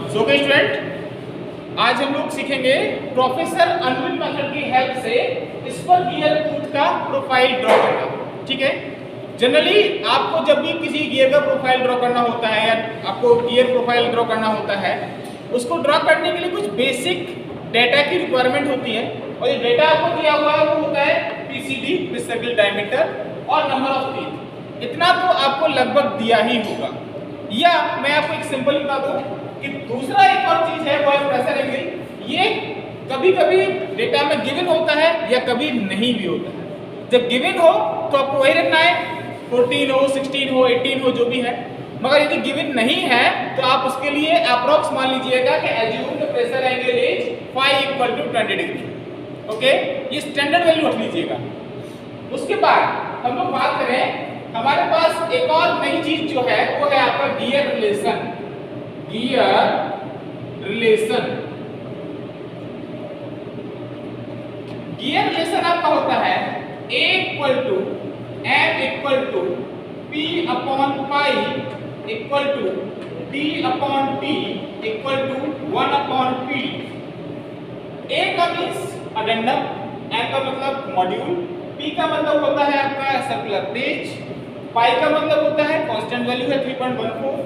सो के स्टूडेंट, आज हम लोग सीखेंगे प्रोफेसर अनविल मेथड की हेल्प से स्पर गियर टूथ का प्रोफाइल ड्रॉ करना। ठीक है, जनरली आपको जब भी किसी गियर का प्रोफाइल ड्रॉ करना होता है या आपको गियर प्रोफाइल ड्रॉ करना होता है, उसको ड्रॉ करने के लिए कुछ बेसिक डेटा की रिक्वायरमेंट होती है और ये डेटा आपको दिया हुआ है वो होता है पीसीडी, पिच सर्कल डायमीटर और नंबर ऑफ टीथ। इतना तो आपको लगभग दिया ही होगा। या मैं आपको एक सिंपल बता दूं कि दूसरा एक और चीज है वो है प्रेशर एंगल। ये कभी कभी डेटा में गिवन होता है या कभी नहीं भी होता है। जब गिवन हो तो आपको वही रखना है, 14 हो, 16 हो, 18 हो, जो भी है। मगर यदि गिवन नहीं है तो आप उसके लिए अप्रॉक्स मान लीजिएगा कि assume the pressure angle is phi equal to 20 degree. Okay, ये स्टैंडर्ड वैल्यू रख लीजिएगा। उसके बाद हम लोग बात करें, हमारे पास एक और नई चीज जो है वो है आपका gear relation. Gear relation, gear relation आपका होता है A equal to M equal to P upon pi equal to D upon T equal to 1 upon P। A का मीन्स अडेंडम, M का मतलब मॉड्यूल, P का मतलब होता है आपका सर्कुलर पेज, पाई का मतलब होता है कांस्टेंट वैल्यू है 3.14,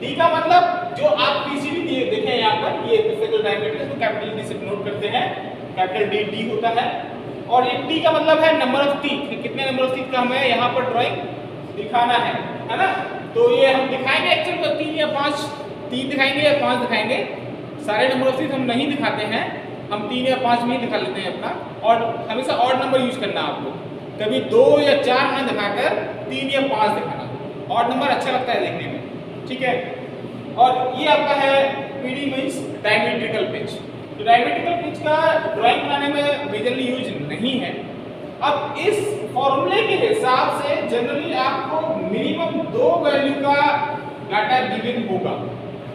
D का मतलब जो आप पीसीडी देखें यहाँ पर, ये सर्कुलर डायमीटर को कैपिटल D से नोट करते हैं, कैपिटल D होता है। और ये T का मतलब है नंबर ऑफ टीथ, कितने नंबर ऑफ टीथ का हमें यहाँ पर ड्राइंग दिखाना है ना। तो ये हम दिखाएंगे एक्चुअली तो 3 या 5, 3 दिखाएंगे या 5 दिखाएंगे। सारे नंबर ऑफ टीथ हम नहीं दिखाते हैं, हम 3 या 5 में ही दिखा लेते हैं अपना। और हमेशा ऑड नंबर यूज करना आपको, कभी 2 या 4 ना दिखाकर 3 या 5 दिखाना। ऑड नंबर अच्छा लगता है देखने में, ठीक है। और ये आपका है पीडी मींस डायमीट्रिकल पिच। तो डायमीट्रिकल पिच का ड्राइंग बनाने में मेजरली यूज नहीं है। अब इस फॉर्मूले के हिसाब से जनरली आपको मिनिमम 2 वैल्यू का डाटा गिवन होगा।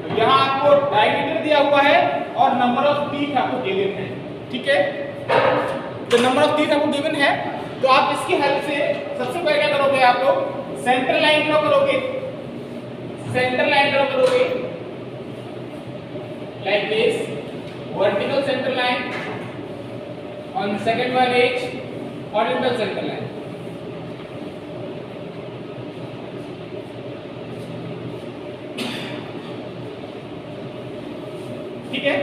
तो यहाँ आपको डायमीटर दिया हुआ है और नंबर ऑफ टीथ आपको गिवन है, ठीक है। तो नंबर ऑफ टीथ आपको गिवन है, तो आप इसकी हेल्प से सबसे पहले क्या करोगे, आप लोग सेंटर लाइन ड्रॉ करोगे। सेंटर लाइन ड्रॉ करोगे like this, vertical centre line, on second one is horizontal center line। ठीक है,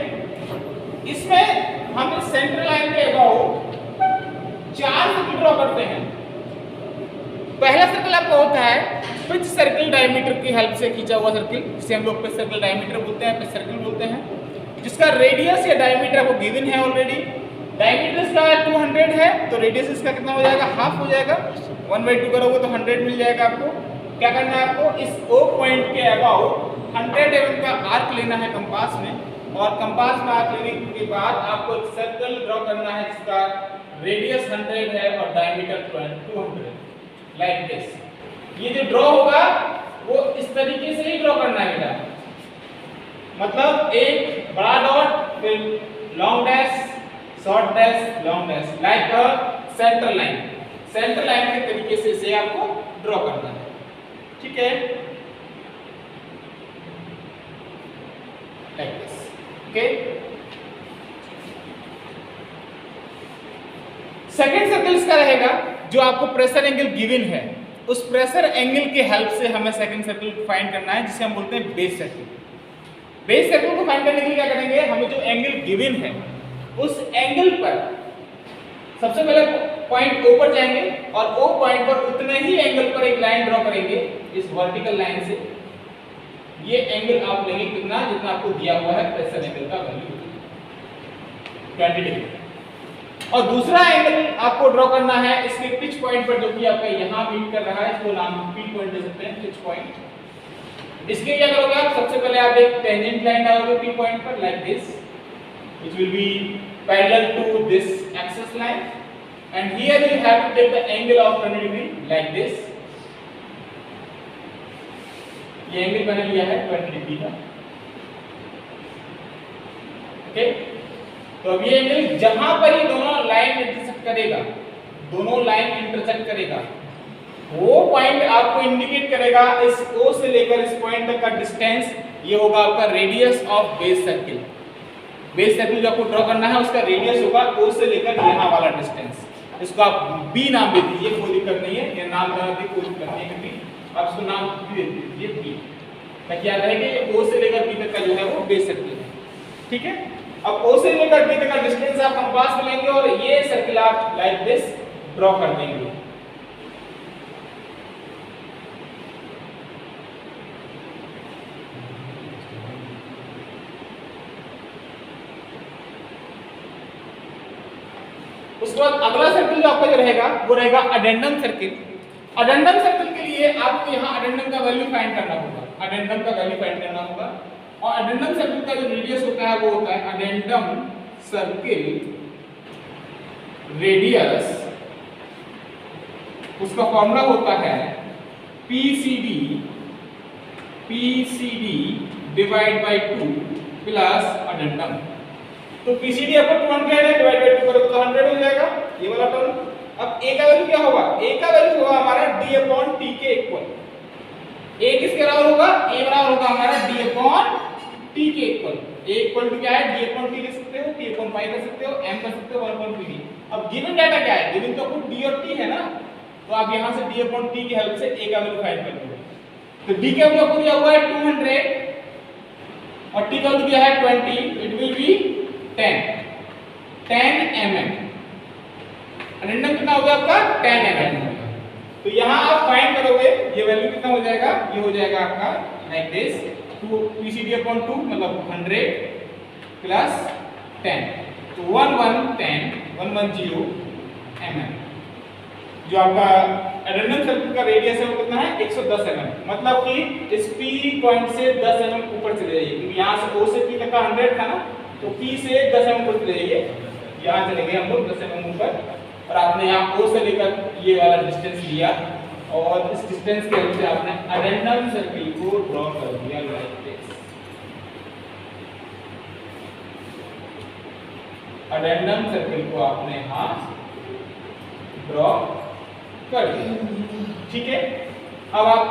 इसमें हम इस सेंटर लाइन के अबाउट 4 सर्कल ड्रॉ करते हैं। पहला सर्कल आपका होता है पिच सर्कल डायमीटर की हेल्प से खींचा हुआ सर्कल, जिसे हम लोग पिच सर्कल डायमीटर बोलते हैं, पिच सर्कल बोलते हैं, जिसका रेडियस या डायमीटर आपको गिवन है ऑलरेडी। डायमीटर इसका 200 है तो रेडियस इसका कितना हो जाएगा, हाफ हो जाएगा। 1/2 करोगे तो 100 मिल जाएगा आपको। क्या करना है आपको, इस O पॉइंट के अबाउट 100 mm का आर्क लेना है कंपास में, और कंपास में आर्क लेने के बाद आपको एक सर्कल ड्रॉ करना है जिसका रेडियस 100 है और डायमीटर 200, लाइक दिस। ये जो ड्रॉ होगा वो इस तरीके से ही ड्रॉ करना है बेटा, मतलब एक बड़ा डॉट, फिर long dash, short dash, long dash, like अ सेंटर लाइन। सेंटर लाइन के तरीके से इसे आपको ड्रॉ करना है, ठीक है, like this. Okay, second circle इसका रहेगा जो आपको प्रेशर एंगल गिवन है, उस प्रेशर एंगल के हेल्प से हमें सेकंड सर्कल फाइंड करना है, जिसे हम बोलते हैं बेस सर्कल। बेस सर्कल को फाइंड करने के लिए क्या करेंगे, हमें जो एंगल गिवन है उस एंगल पर सबसे पहले पॉइंट O पर जाएंगे और O पॉइंट पर उतने ही एंगल पर एक लाइन ड्रॉ करेंगे इस वर्टिकल लाइन से। ये एंगल आप लेंगे कितना, जितना आपको दिया हुआ है प्रेशर एंगल का वैल्यू 20 डिग्री। और दूसरा एंगल आपको ड्रॉ करना है इसके पिच पॉइंट पर, जो कि आपका यहाँ मीट कर रहा है, इसको नाम P पॉइंट दे सकते हैं, पिच पॉइंट। इसके क्या करोगे आप, सबसे पहले आप एक टेंजेंट लाइन डालोगे P पॉइंट पर like this, which will be parallel to this axis line, and here you have to take the angle of 20 degree like this। ये एंगल मैंने लिया है 20 डिग्री का, ओके। तो अब ये एंगल जहां पर ही दोनों लाइन इंटरसेक्ट करेगा, दोनों लाइन इंटरसेक्ट करेगा, वो पॉइंट आपको इंडिकेट करेगा इस O से लेकर इस पॉइंट तक का डिस्टेंस ये होगा आपका radius of base circle. Base circle जो आपको ड्रॉ करना है उसका रेडियस होगा O से लेकर यहाँ वाला डिस्टेंस। इसको आप B नाम दे दीजिए, कोई दिक्कत नहीं है, ये नाम बना दीजिए, कोई दिक्कत नहीं है, क्योंकि आप इसको नाम भी दे दीजिए B, ताकि याद रहे कि ये O से लेकर B तक का जो है वो बेस सर्किल है। ठीक है, अब O से लेकर B तक का डिस्टेंस आप कंपास में लेंगे और ये सर्किल आप लाइक दिस ड्रॉ कर देंगे। उसके बाद अगला सर्किल जो आपका जो रहेगा वो रहेगा अडेंडम सर्किल। अडेंडम सर्किल के लिए आपको यहाँ अडेंडम का वैल्यू फाइंड करना होगा, अडेंडम का वैल्यू फाइंड करना होगा। और अडेंडम सर्किल का जो रेडियस होता है वो होता है अडेंडम सर्किल रेडियस, उसका फॉर्मूला होता है PCD divide by 2 plus addendum. तो PCD आपको 200 है, डिवाइड बाय 2 करोगे तो 100 हो जाएगा ये वाला टर्म। अब A का वैल्यू क्या होगा? A का वैल्यू होगा हमारा D अपॉन T के इक्वल। A किसके बराबर होगा? A बराबर होगा हमारा D अपॉन T के इक्वल। A इक्वल टू क्या है? D अपॉन T लिख सकते हो, T अपॉन पाई कर सकते हो, M कर सकते हो, 1 अपॉन PD। अब गिवन डाटा क्या है? गिवन तो आपको D और T है ना, तो आप यहां से D अपॉन T की हेल्प से A का वैल्यू फाइंड कर लोगे। तो D का वैल्यू आपको दिया हुआ है 200 और T का वैल्यू दिया है 20, it will be 10 mm। Addendum कितना हो गया आपका? 10 mm। तो यहाँ आप फाइंड करोगे ये वैल्यू कितना हो जाएगा? ये हो जाएगा आपका लाइक दिस 2 PCD अपॉन 2 मतलब 100 प्लस 10, तो 1110 mm। जो आपका अडेंडम सर्किल का रेडियस है वो कितना है? 110 mm। मतलब कि इस P पॉइंट से 10 mm ऊपर चले जाइए, क्योंकि यहाँ से O से P तक का 100 था ना, तो P से 10 mm ऊपर चले जाइए। यहाँ चले गए हम लोग 10 mm ऊपर, और आपने यहाँ O से लेकर ये वाला डिस्टेंस लिया और इस डिस्टेंस के हेल्प से आपने अडेंडम सर्किल को ड्रॉ कर दिया लाइक दिस। अडेंडम सर्किल को आपने यहाँ ड्रॉ कर दिया। ठीक है, अब आप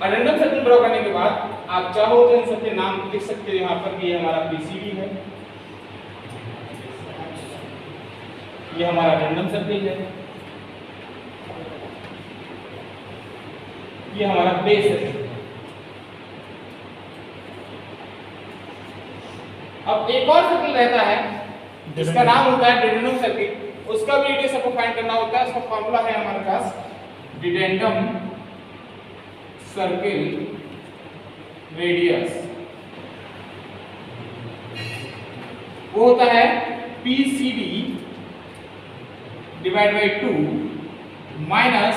अडेंडम सर्किल ड्रॉ करने के बाद आप चाहो तो इन सबके नाम लिख सकते हो यहाँ पर। ये हमारा PCD है, ये हमारा अडेंडम सर्किल है, ये हमारा बेस है। अब एक और सर्किल रहता है जिसका नाम होता है डिडेंडम सर्किल, उसका भी रेडियस आपको फाइंड करना होता है। उसका फॉर्मूला है हमारे पास डिडेंडम सर्किल रेडियस, वो होता है PCD डिवाइड बाय 2 माइनस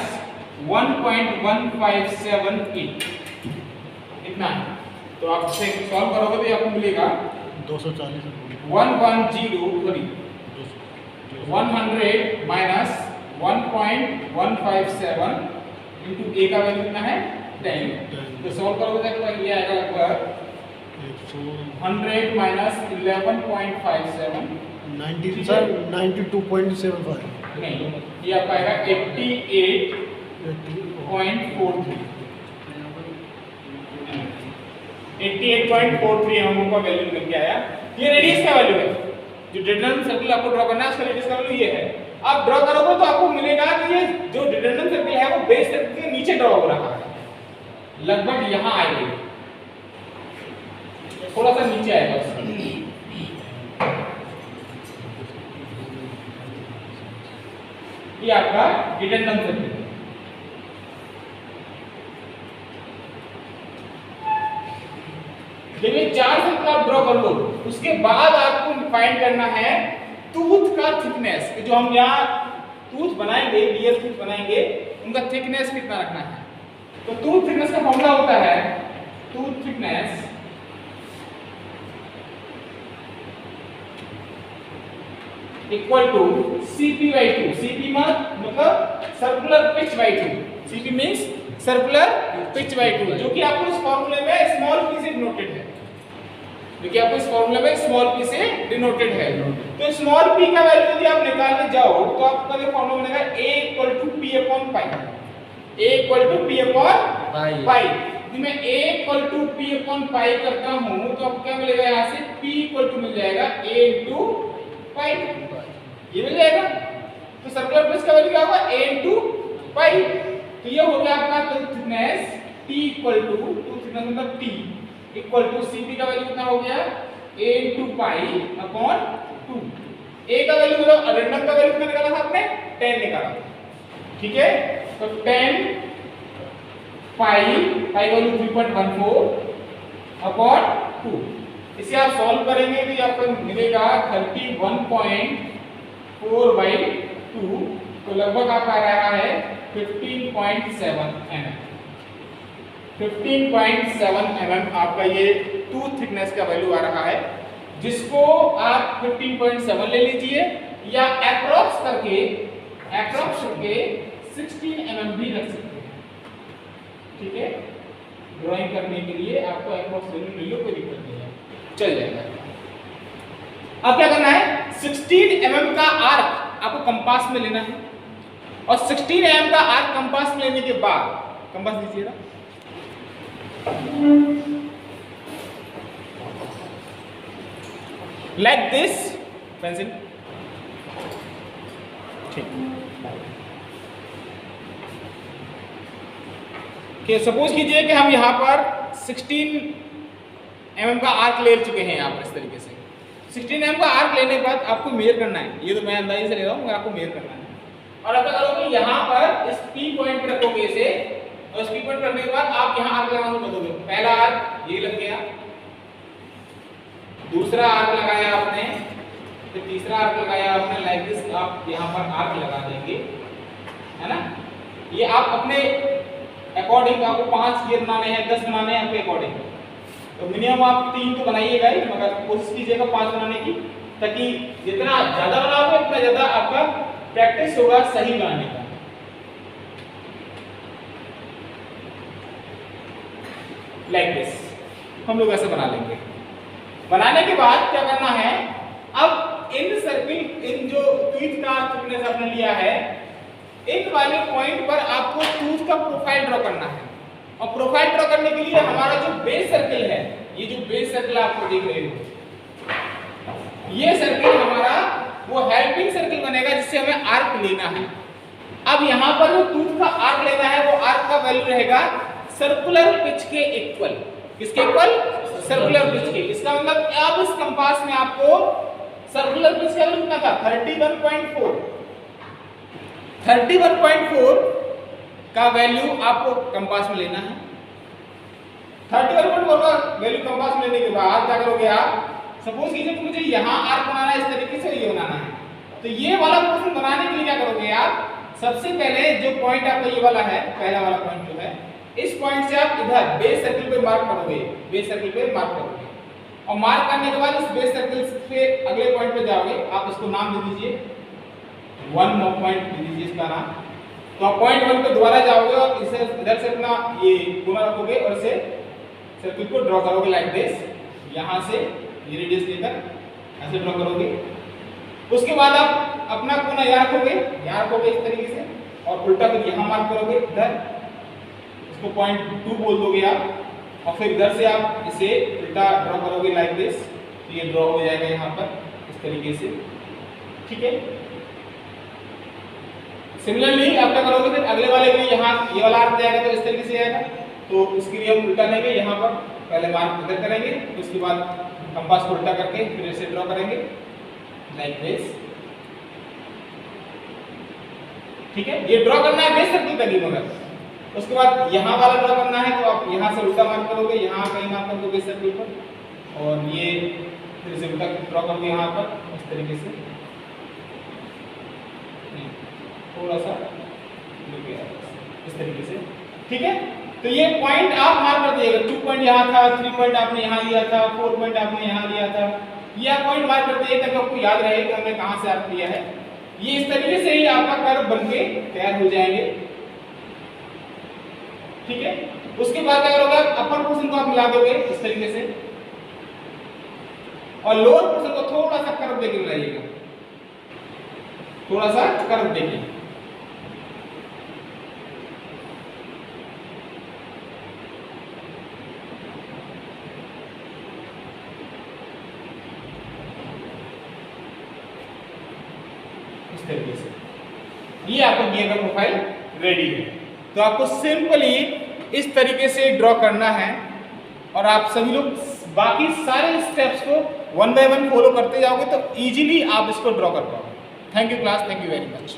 1.1578, इतना है। तो आप इसे सॉल्व करोगे तो आपको मिलेगा 240 100 माइनस 1.157 इंटू A का वैल्यू कितना है? 10। तो सॉल्व करोगे तो ये आएगा लगभग 100 माइनस 11.57 92.75। नहीं, ये आपका आएगा 88.43 mm का वैल्यू निकल के आया। ये रेडियस का वैल्यू है, जो डिडेंडम सर्किल आपको ड्रॉ करना है उसका रेडियस का वैल्यू ये है। आप ड्रॉ करोगे तो आपको मिलेगा कि ये जो डिडेंडम सर्किल है वो बेस सर्किल के नीचे ड्रॉ हो रहा है, लगभग यहाँ आएगा, थोड़ा सा नीचे आएगा उसका। ये आपका डिडेंडम सर्किल है। जब ये 4 सर्किल आप ड्रॉ कर लो उसके बाद आपको फाइंड करना है टूथ का थिकनेस। जो हम यहाँ टूथ बनाएंगे, रियल टूथ बनाएंगे, उनका थिकनेस कितना रखना है। तो टूथ थिकनेस का फॉर्मूला होता है tooth thickness equal to CP/2। CP मतलब circular pitch by 2। CP means circular pitch by 2, जो कि आपको इस फॉर्मूले में स्मॉल p से डिनोटेड है, जो कि आपको इस फॉर्मूले में स्मॉल p से डिनोटेड है। तो स्मॉल p का वैल्यू यदि आप निकालने जाओ तो आपका ये फॉर्मूला बनेगा A = P/pi। A = P/pi। यदि मैं a equal to P upon pi करता हूं तो अब क्या मिलेगा, यहाँ से p इक्वल टू मिल जाएगा a इंटू पाई, ये मिल जाएगा। तो सर्कुलर पिच का वैल्यू क्या होगा, a इंटू पाई। तो ये हो गया आपका tooth thickness t equal to, tooth thickness मतलब t इक्वल टू cp का वैल्यू कितना हो गया, a into pi upon 2। a का वैल्यू मतलब रैंडम का वैल्यू कितना निकाला था आपने, 10 निकाला था, ठीक है। तो 10 पाई का वैल्यू 3.14 अपॉन 2। इसे आप सॉल्व करेंगे तो ये आपको मिलेगा 31.4/2, तो लगभग आपका आ रहा है 15.7 mm। 15.7 mm आपका ये टूथ थिकनेस का वैल्यू आ रहा है, जिसको आप 15.7 ले लीजिए या अप्रॉक्स करके 16 mm भी रख सकते हैं, ठीक है। ड्राइंग करने के लिए आपको अप्रॉक्स वैल्यू ले लो, कोई दिक्कत नहीं है, चल जाएगा। अब क्या करना है, 16 mm का आर्क आपको कंपास में लेना है, और 16 mm का आर्क कंपास में लेने के बाद, कंपास दीजिएगा, लाइक दिस, पेंसिल, ठीक। सपोज कीजिए कि हम यहाँ पर 16 mm का आर्क ले चुके हैं यहाँ पर इस तरीके से। 16 mm का आर्क लेने के बाद आपको मेजर करना है, ये तो मैं अंदाजे से ले रहा हूँ, आपको मेजर करना है। और अब क्या करोगे, यहाँ पर इस P पॉइंट पे रखोगे इसे, और इस P पॉइंट रखने के बाद आप यहाँ आर्क लगाना शुरू कर दोगे। पहला आर्क ये लग गया, दूसरा आर्क लगाया आपने, फिर तीसरा आर्क लगाया आपने, लाइक दिस आप यहाँ पर आर्क लगा देंगे, है ना। ये आप अपने अकॉर्डिंग, आपको 5 ये बनाने हैं, 10 बनाने हैं आपके अकॉर्डिंग, तो मिनिमम आप 3 तो बनाइएगा ही, मगर कोशिश कीजिएगा 5 बनाने की, ताकि जितना ज्यादा बनाओगे उतना ज्यादा आपका प्रैक्टिस होगा सही बनाने का। लाइक दिस हम लोग ऐसे बना लेंगे। बनाने के बाद क्या करना है, अब इन सर्किल, इन जो टूथ का थिकनेस आपने लिया है, इन वाले पॉइंट पर आपको टूथ का प्रोफाइल ड्रॉ करना है। और प्रोफाइल ड्रॉ करने के लिए हमारा जो बेस सर्किल है, ये जो बेस सर्किल आपको दिख रहे हो, ये सर्किल हमारा वो हेल्पिंग सर्किल बनेगा जिससे हमें आर्क लेना है। अब यहाँ पर जो टूथ का आर्क लेना है, वो आर्क का वैल्यू रहेगा सर्कुलर पिच के इक्वल। किसके इक्वल, सर्कुलर पिच के। इसका मतलब अब इस कंपास में आपको सर्कुलर पिच का वैल्यू कितना था, 31.4 का वैल्यू आपको कंपास में लेना है। 31.4 का वैल्यू कंपास में लेने के बाद क्या करोगे आप, सपोज कीजिए कि मुझे यहाँ आर्क बनाना है, इस तरीके से ये बनाना है, तो ये वाला पोर्शन बनाने के लिए क्या करोगे आप, सबसे पहले जो पॉइंट आपका ये वाला है, पहला वाला पॉइंट जो है, इस पॉइंट से आप इधर बेस सर्किल पे मार्क करोगे, बेस सर्किल पे मार्क करोगे, और मार्क करने के बाद इस बेस सर्किल से अगले पॉइंट पे जाओगे, आप इसको नाम दे दीजिए 1 पॉइंट दे दीजिए इसका नाम। तो आप पॉइंट 1 पे दोबारा जाओगे और इसे इधर से अपना ये कोना रखोगे और इसे सर्किल को ड्रॉ करोगे लाइक दिस, यहाँ से ये रेडियस लेकर ऐसे ड्रॉ करोगे। उसके बाद आप अपना कोना यहाँ रखोगे इस तरीके से, और उल्टा फिर यहाँ मार्क करोगे इधर, इसको पॉइंट 2 बोल दोगे आप, और फिर इधर से आप इसे उल्टा ड्रॉ करोगे लाइक दिस, तो ये ड्रॉ हो जाएगा यहाँ पर इस तरीके से, ठीक है। सिमिलरली आप क्या करोगे, फिर अगले वाले में यहाँ ये वाला आर्क जाएगा तो इस तरीके से आएगा, तो इसके लिए हम उल्टा लेंगे, यहाँ पर पहले मार्क इधर करेंगे, उसके बाद कंपास को उल्टा करके फिर इसे ड्रॉ करेंगे लाइक दिस, ठीक है। ये ड्रॉ करना है बेस सर्किल तक ही, मगर उसके बाद यहाँ वाला ड्रॉ करना है, तो आप यहाँ से उल्टा मार्क करोगे, यहाँ कहीं मार्क करोगे बेस सर्किल पर, और ये फिर से उल्टा ड्रॉ करोगे यहाँ पर इस तरीके से, थोड़ा सा इस तरीके से, ठीक है। तो ये पॉइंट आप मार्क कर दीजिएगा, 2 पॉइंट यहाँ था, 3 पॉइंट आपने यहाँ लिया था, 4 पॉइंट आपने यहाँ लिया था, ये आप पॉइंट मार्क कर दीजिए ताकि आपको याद रहे कि हमने कहाँ से आर्क लिया है। ये इस तरीके से ही आपका कर्व बनके तैयार हो जाएंगे, ठीक है। उसके बाद क्या करोगे, अपर पोर्शन को आप मिला दोगे इस तरीके से, और लोअर पोर्शन को थोड़ा सा कर्व देके मिलाइएगा, थोड़ा सा कर्व देके, इस तरीके से, ये आपका गियर का प्रोफाइल रेडी है। तो आपको सिंपली इस तरीके से ड्रॉ करना है और आप सभी लोग बाकी सारे स्टेप्स को 1 बाय 1 फॉलो करते जाओगे तो इजीली आप इसको ड्रॉ कर पाओगे। Thank you class, thank you very much.